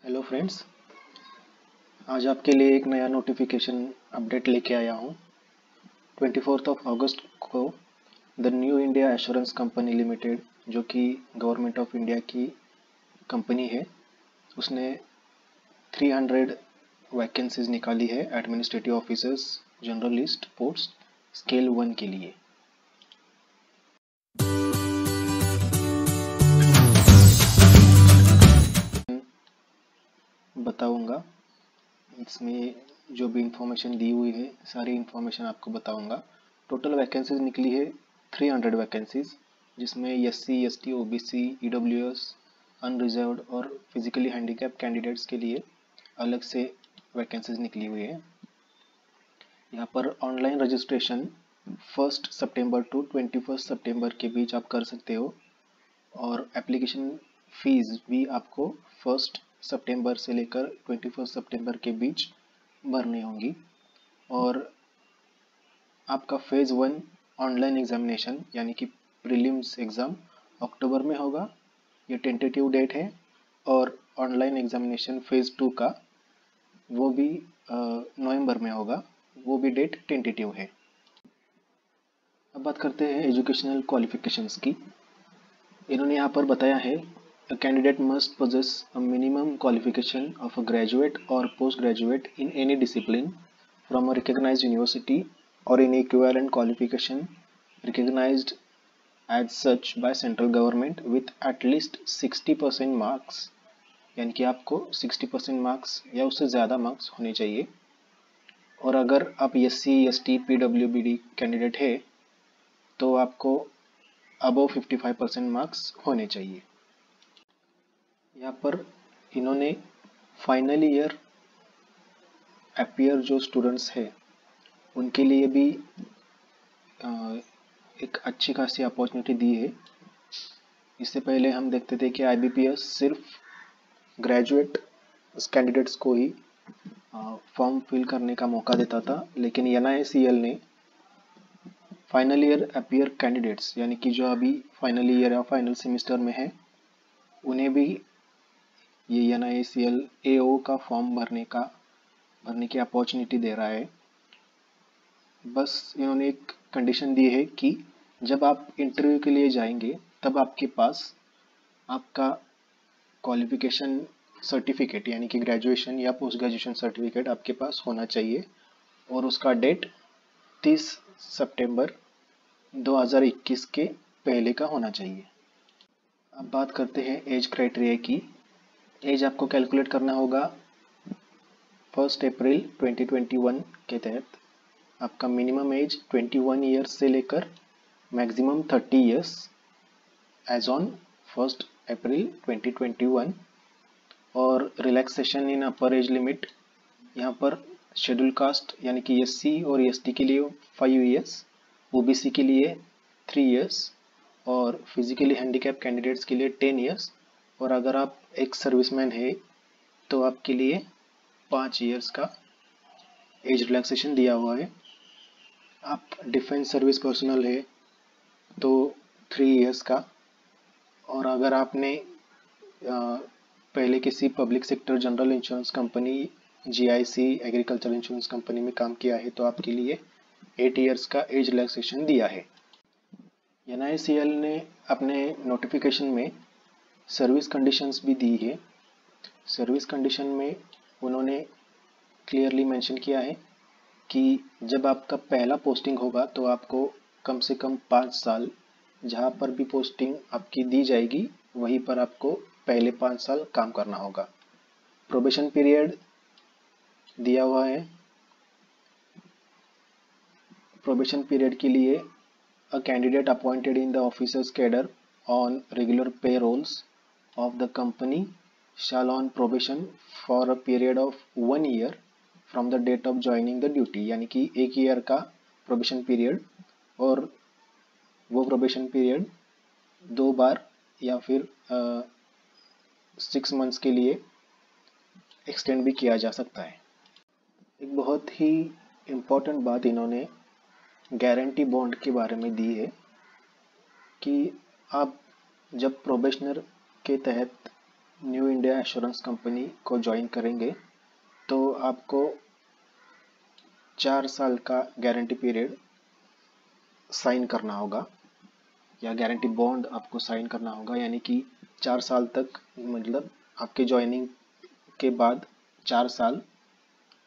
Hello friends, आज आपके लिए एक नया नोटिफिकेशन अपडेट लेके आया हूँ। 24 अगस्त को the new India assurance company limited, जो कि गवर्नमेंट ऑफ इंडिया की कंपनी है, उसने 300 वैकेंसीज निकाली है administrative officers generalist post scale 1 के लिए। बताऊंगा इसमें जो भी इंफॉर्मेशन दी हुई है, सारी इंफॉर्मेशन आपको बताऊंगा। टोटल वैकेंसीज निकली है 300 वैकेंसीज, जिसमें SC, ST, OBC, EWS, unreserved और फिजिकली हैंडीकैप कैंडिडेट्स के लिए अलग से वैकेंसीज निकली हुई है। यहाँ पर ऑनलाइन रजिस्ट्रेशन 1 सितंबर टू 21 सितंबर के बीच आप कर सकते हो, और एप्लीकेशन फीस भी आपको 1 सितंबर से लेकर 21 सितंबर के बीच भरनी होंगी। और आपका फेज़ 1 ऑनलाइन एग्जामिनेशन यानी कि प्रीलिम्स एग्ज़ाम अक्टूबर में होगा, ये टेंटेटिव डेट है। और ऑनलाइन एग्जामिनेशन फेज़ 2 का वो भी नवंबर में होगा, वो भी डेट टेंटेटिव है। अब बात करते हैं एजुकेशनल क्वालिफिकेशंस की। इन्होंने यहाँ पर बताया है, a candidate must possess a minimum qualification of a graduate or postgraduate in any discipline from a recognized university or in equivalent qualification recognized as such by central government with at least 60% marks, यानी कि आपको 60% marks या उससे ज़्यादा marks होने चाहिए। और अगर आप SC, ST, PWBD कैंडिडेट है तो आपको अबव 55% मार्क्स होने चाहिए। यहाँ पर इन्होंने फाइनल ईयर अपीयर जो स्टूडेंट्स हैं उनके लिए भी एक अच्छी खासी अपॉर्चुनिटी दी है। इससे पहले हम देखते थे कि IBPS सिर्फ ग्रेजुएट कैंडिडेट्स को ही फॉर्म फिल करने का मौका देता था, लेकिन NICL ने फाइनल ईयर अपीयर कैंडिडेट्स यानी कि जो अभी फाइनल ईयर या फाइनल सेमेस्टर में है उन्हें भी ये NICL AO का फॉर्म भरने की अपॉर्चुनिटी दे रहा है। बस इन्होंने एक कंडीशन दी है कि जब आप इंटरव्यू के लिए जाएंगे तब आपके पास आपका क्वालिफिकेशन सर्टिफिकेट यानी कि ग्रेजुएशन या पोस्ट ग्रेजुएशन सर्टिफिकेट आपके पास होना चाहिए, और उसका डेट 30 सितंबर 2021 के पहले का होना चाहिए। अब बात करते हैं एज क्राइटेरिया की। एज आपको कैलकुलेट करना होगा 1 अप्रैल 2021 के तहत। आपका मिनिमम एज 21 ईयर्स से लेकर मैक्सिमम 30 ईयर्स एज ऑन 1 अप्रैल 2021। और रिलैक्सेशन इन अपर एज लिमिट, यहाँ पर शेड्यूल कास्ट यानी कि SC और ST के लिए 5 ईयर्स, OBC के लिए 3 ईयर्स और फिजिकली हैंडीकैप कैंडिडेट्स के लिए 10 ईयर्स। और अगर आप एक सर्विसमैन है तो आपके लिए 5 ईयर्स का एज रिलैक्सेशन दिया हुआ है। आप डिफेंस सर्विस पर्सनल है तो 3 ईयर्स का। और अगर आपने पहले किसी public sector general insurance company, GIC agriculture insurance company में काम किया है तो आपके लिए 8 ईयर्स का एज रिलैक्सेशन दिया है। NICL ने अपने नोटिफिकेशन में सर्विस कंडीशंस भी दी है। सर्विस कंडीशन में उन्होंने क्लियरली मेंशन किया है कि जब आपका पहला पोस्टिंग होगा तो आपको कम से कम 5 साल, जहाँ पर भी पोस्टिंग आपकी दी जाएगी वहीं पर आपको पहले 5 साल काम करना होगा। प्रोबेशन पीरियड दिया हुआ है। प्रोबेशन पीरियड के लिए a candidate appointed in the officers cadre on regular पे roles of the company shall on probation for a period of 1 year from the date of joining the duty, यानी कि 1 year का probation period, और वो probation period 2 बार या फिर 6 months के लिए एक्सटेंड भी किया जा सकता है। एक बहुत ही इम्पोर्टेंट बात इन्होंने गारंटी बॉन्ड के बारे में दी है कि आप जब प्रोबेशनर के तहत न्यू इंडिया एश्योरेंस कंपनी को ज्वाइन करेंगे तो आपको 4 साल का गारंटी पीरियड साइन करना होगा या गारंटी बॉन्ड आपको साइन करना होगा, यानी कि 4 साल तक, मतलब आपके ज्वाइनिंग के बाद 4 साल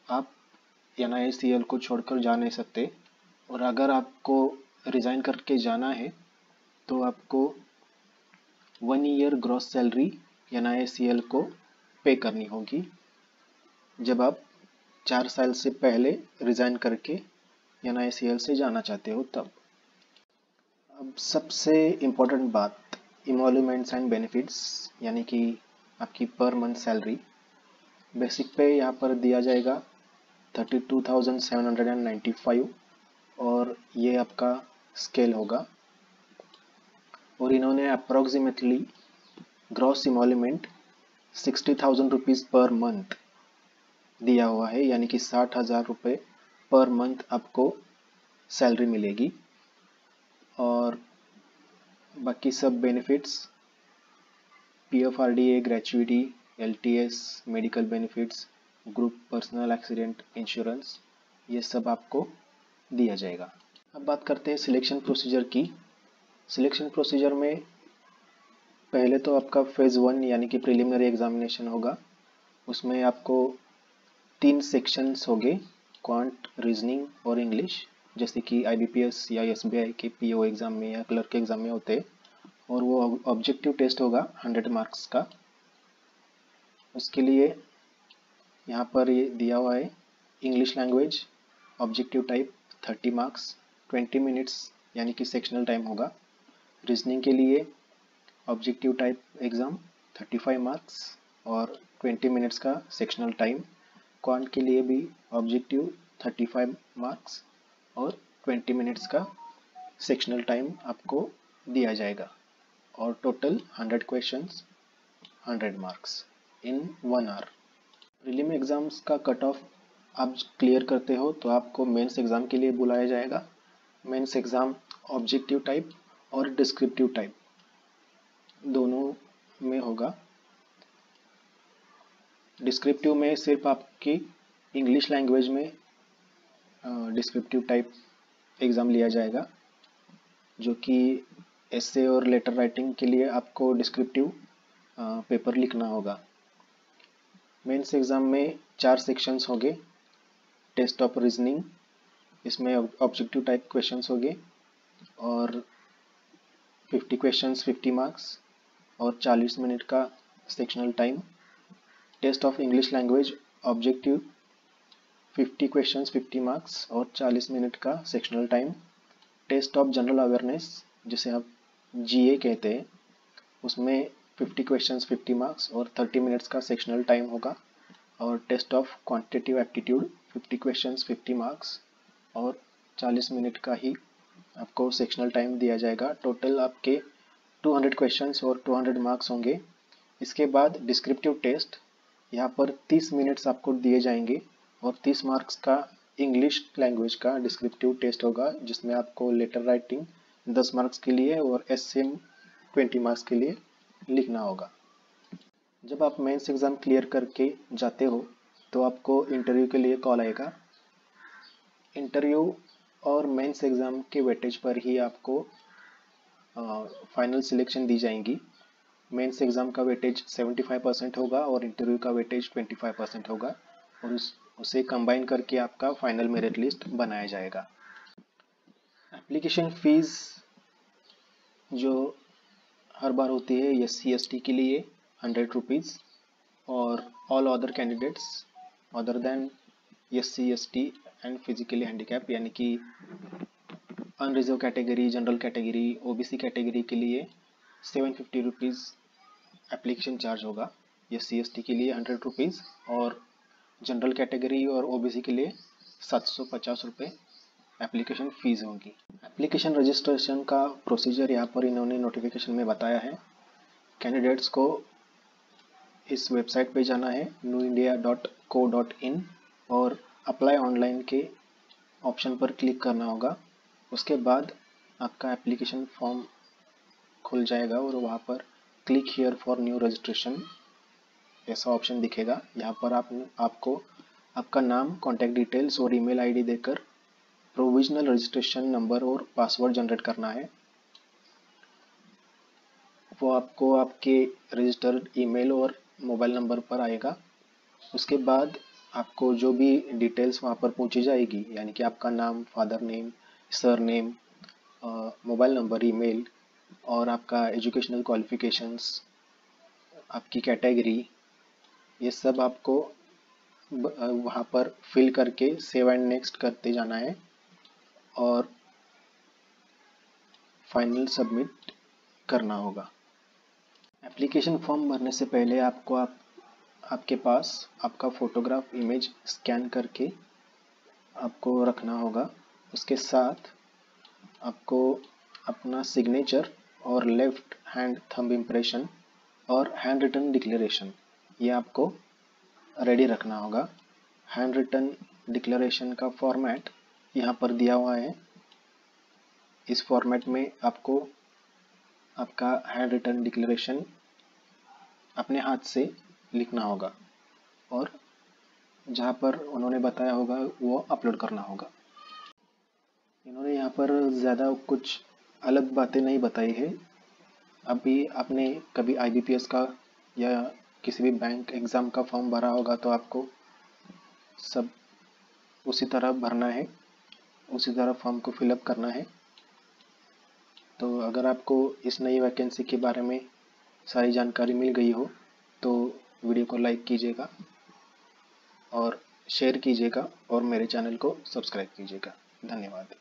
आप NICL को छोड़कर जा नहीं सकते। और अगर आपको रिज़ाइन करके जाना है तो आपको 1 ईयर ग्रॉस सैलरी NICL को पे करनी होगी जब आप 4 साल से पहले रिज़ाइन करके NICL से जाना चाहते हो तब। अब सबसे इम्पोर्टेंट बात, इमोल्यूमेंट्स एंड बेनिफिट्स, यानी कि आपकी पर मंथ सैलरी। बेसिक पे यहाँ पर दिया जाएगा 32,795 और ये आपका स्केल होगा। और इन्होंने approximately gross emolument 60,000 rupees per month दिया हुआ है, यानी कि 60,000 रुपये पर मंथ आपको सैलरी मिलेगी। और बाकी सब benefits, PFRDA gratuity, LTS, medical benefits, group personal accident insurance, ये सब आपको दिया जाएगा। अब बात करते हैं सिलेक्शन प्रोसीजर की। सिलेक्शन प्रोसीजर में पहले तो आपका फेज़ 1 यानी कि प्रिलिमिनरी एग्जामिनेशन होगा। उसमें आपको 3 सेक्शंस होंगे, क्वांट, रीजनिंग और इंग्लिश, जैसे कि IBPS या SBI के PO एग्ज़ाम में या क्लर्क के एग्ज़ाम में होते हैं। और वो ऑब्जेक्टिव टेस्ट होगा 100 मार्क्स का। उसके लिए यहाँ पर ये दिया हुआ है, English language objective type 30 marks, 20 minutes यानी कि सेक्शनल टाइम होगा। रीजनिंग के लिए ऑब्जेक्टिव टाइप एग्ज़ाम 35 मार्क्स और 20 मिनट्स का सेक्शनल टाइम। क्वांट के लिए भी ऑब्जेक्टिव 35 मार्क्स और 20 मिनट्स का सेक्शनल टाइम आपको दिया जाएगा और total 100 questions, 100 marks in 1 hour. Prelim exams का कट ऑफ आप क्लियर करते हो तो आपको मेंस एग्ज़ाम के लिए बुलाया जाएगा। मेंस एग्ज़ाम ऑब्जेक्टिव टाइप और डिस्क्रिप्टिव टाइप दोनों में होगा। डिस्क्रिप्टिव में सिर्फ आपकी इंग्लिश लैंग्वेज में डिस्क्रिप्टिव टाइप एग्ज़ाम लिया जाएगा, जो कि एसे और लेटर राइटिंग के लिए आपको डिस्क्रिप्टिव पेपर लिखना होगा। मेंस एग्ज़ाम में 4 सेक्शंस होंगे। टेस्ट ऑफ रीजनिंग, इसमें ऑब्जेक्टिव टाइप क्वेश्चंस होंगे और 50 क्वेश्चंस 50 मार्क्स और 40 मिनट का sectional time. Test of English language objective 50 questions 50 marks और 40 मिनट का sectional time. Test of general awareness, जिसे आप GA कहते हैं, उसमें 50 क्वेश्चंस 50 मार्क्स और 30 मिनट्स का सेक्शनल टाइम होगा। और test of quantitative aptitude 50 questions 50 marks और 40 मिनट का ही आपको सेक्शनल टाइम दिया जाएगा। टोटल आपके 200 क्वेश्चंस और 200 मार्क्स होंगे। इसके बाद डिस्क्रिप्टिव टेस्ट, यहाँ पर 30 मिनट्स आपको दिए जाएंगे और 30 मार्क्स का इंग्लिश लैंग्वेज का डिस्क्रिप्टिव टेस्ट होगा, जिसमें आपको लेटर राइटिंग 10 मार्क्स के लिए और एसे 20 मार्क्स के लिए लिखना होगा। जब आप मेंस एग्ज़ाम क्लियर करके जाते हो तो आपको इंटरव्यू के लिए कॉल आएगा। इंटरव्यू और मेंस एग्ज़ाम के वेटेज पर ही आपको फाइनल सिलेक्शन दी जाएंगी। मेंस एग्ज़ाम का वेटेज 75% होगा और इंटरव्यू का वेटेज 25% होगा और उसे कंबाइन करके आपका फाइनल मेरिट लिस्ट बनाया जाएगा। एप्लीकेशन फ़ीस जो हर बार होती है SC ST के लिए 100 रुपीज़ और all other candidates other than SC ST and physically handicap, यानी कि unreserve category, general category, OBC category के लिए 750 रुपीज़ एप्लीकेशन चार्ज होगा। SC ST के लिए 100 रुपीज़ और जनरल कैटेगरी और OBC के लिए 750 रुपये एप्लीकेशन फ़ीस होगी। एप्लीकेशन रजिस्ट्रेशन का प्रोसीजर यहाँ पर इन्होंने नोटिफिकेशन में बताया है। कैंडिडेट्स को इस वेबसाइट पे जाना है newindia.co.in और अप्लाई ऑनलाइन के ऑप्शन पर क्लिक करना होगा। उसके बाद आपका एप्लीकेशन फॉर्म खुल जाएगा और वहाँ पर click here for new registration ऐसा ऑप्शन दिखेगा। यहाँ पर आपको आपका नाम, कॉन्टैक्ट डिटेल्स और ईमेल आईडी देकर प्रोविजनल रजिस्ट्रेशन नंबर और पासवर्ड जनरेट करना है। वो आपको आपके रजिस्टर्ड ईमेल और मोबाइल नंबर पर आएगा। उसके बाद आपको जो भी डिटेल्स वहाँ पर पूछी जाएगी, यानी कि आपका नाम, father name, sir name, mobile number, email और आपका एजुकेशनल क्वालिफिकेशंस, आपकी कैटेगरी, ये सब आपको वहाँ पर फिल करके सेव एंड नेक्स्ट करते जाना है और फाइनल सबमिट करना होगा। एप्लीकेशन फॉर्म भरने से पहले आपको आपके पास आपका फोटोग्राफ इमेज स्कैन करके आपको रखना होगा। उसके साथ आपको अपना सिग्नेचर और लेफ्ट हैंड थंब इम्प्रेशन और हैंड रिटन डिक्लेरेशन ये आपको रेडी रखना होगा। हैंड रिटन डिक्लेरेशन का फॉर्मेट यहाँ पर दिया हुआ है। इस फॉर्मेट में आपको आपका हैंड रिटन डिक्लेरेशन अपने हाथ से लिखना होगा और जहाँ पर उन्होंने बताया होगा वो अपलोड करना होगा। इन्होंने यहाँ पर ज़्यादा कुछ अलग बातें नहीं बताई है। अभी आपने कभी IBPS का या किसी भी बैंक एग्ज़ाम का फॉर्म भरा होगा तो आपको सब उसी तरह भरना है, उसी तरह फॉर्म को फिलअप करना है। तो अगर आपको इस नई वैकेंसी के बारे में सारी जानकारी मिल गई हो तो वीडियो को लाइक कीजिएगा और शेयर कीजिएगा और मेरे चैनल को सब्सक्राइब कीजिएगा। धन्यवाद।